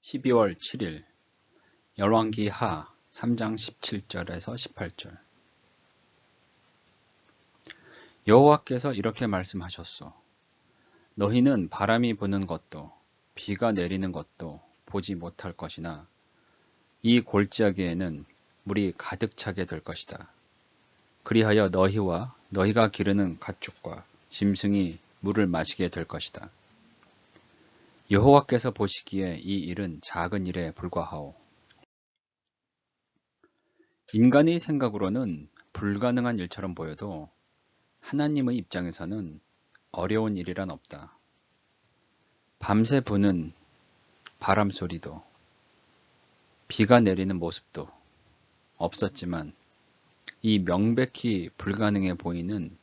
12월 7일 열왕기 하 3장 17절에서 18절. 여호와께서 이렇게 말씀하셨소. 너희는 바람이 부는 것도 비가 내리는 것도 보지 못할 것이나 이 골짜기에는 물이 가득 차게 될 것이다. 그리하여 너희와 너희가 기르는 가축과 짐승이 물을 마시게 될 것이다. 여호와께서 보시기에 이 일은 작은 일에 불과하오. 인간의 생각으로는 불가능한 일처럼 보여도 하나님의 입장에서는 어려운 일이란 없다. 밤새 부는 바람 소리도 비가 내리는 모습도 없었지만 이 명백히 불가능해 보이는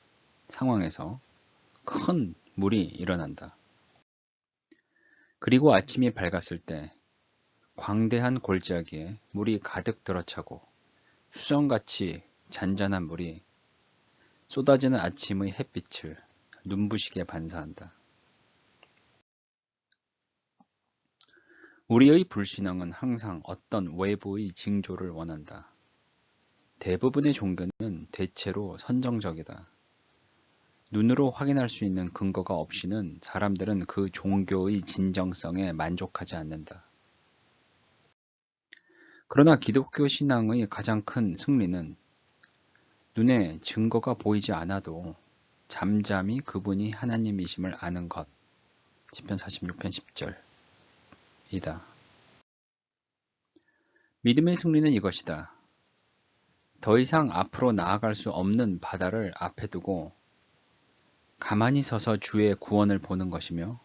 상황에서 큰 물이 일어난다. 그리고 아침이 밝았을 때 광대한 골짜기에 물이 가득 들어차고 수정같이 잔잔한 물이 쏟아지는 아침의 햇빛을 눈부시게 반사한다. 우리의 불신앙은 항상 어떤 외부의 징조를 원한다. 대부분의 종교는 대체로 선정적이다. 눈으로 확인할 수 있는 근거가 없이는 사람들은 그 종교의 진정성에 만족하지 않는다. 그러나 기독교 신앙의 가장 큰 승리는 눈에 증거가 보이지 않아도 잠잠히 그분이 하나님이심을 아는 것. 시편 46편 10절 이다. 믿음의 승리는 이것이다. 더 이상 앞으로 나아갈 수 없는 바다를 앞에 두고 가만히 서서 주의 구원을 보는 것이며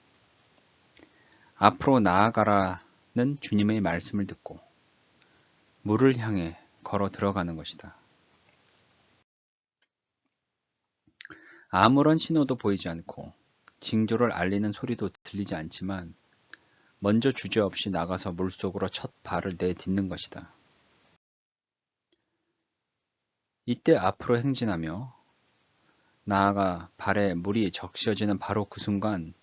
앞으로 나아가라는 주님의 말씀을 듣고 물을 향해 걸어 들어가는 것이다. 아무런 신호도 보이지 않고 징조를 알리는 소리도 들리지 않지만 먼저 주저없이 나가서 물속으로 첫 발을 내딛는 것이다. 이때 앞으로 행진하며 나아가 발에 물이 적셔지는 바로 그 순간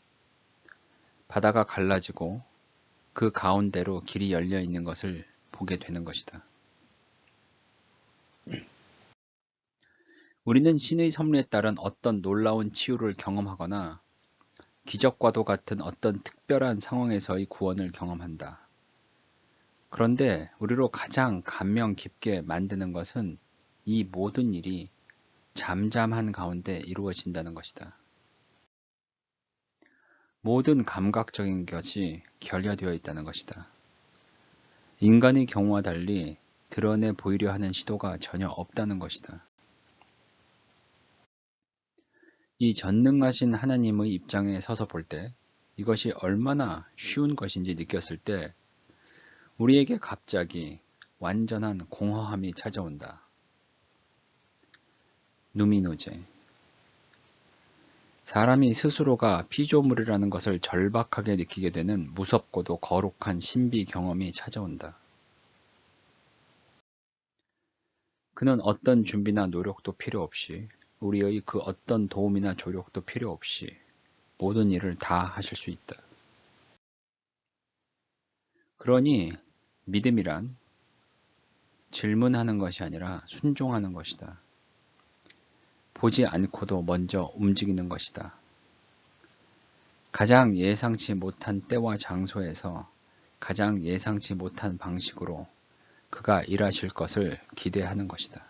바다가 갈라지고 그 가운데로 길이 열려 있는 것을 보게 되는 것이다. 우리는 신의 섭리에 따른 어떤 놀라운 치유를 경험하거나 기적과도 같은 어떤 특별한 상황에서의 구원을 경험한다. 그런데 우리로 가장 감명 깊게 만드는 것은 이 모든 일이 잠잠한 가운데 이루어진다는 것이다. 모든 감각적인 것이 결여되어 있다는 것이다. 인간의 경우와 달리 드러내 보이려 하는 시도가 전혀 없다는 것이다. 이 전능하신 하나님의 입장에 서서 볼 때 이것이 얼마나 쉬운 것인지 느꼈을 때 우리에게 갑자기 완전한 공허함이 찾아온다. 누미노제. 사람이 스스로가 피조물이라는 것을 절박하게 느끼게 되는 무섭고도 거룩한 신비 경험이 찾아온다. 그는 어떤 준비나 노력도 필요 없이 우리의 그 어떤 도움이나 조력도 필요 없이 모든 일을 다 하실 수 있다. 그러니 믿음이란 질문하는 것이 아니라 순종하는 것이다. 보지 않고도 먼저 움직이는 것이다. 가장 예상치 못한 때와 장소에서 가장 예상치 못한 방식으로 그가 일하실 것을 기대하는 것이다.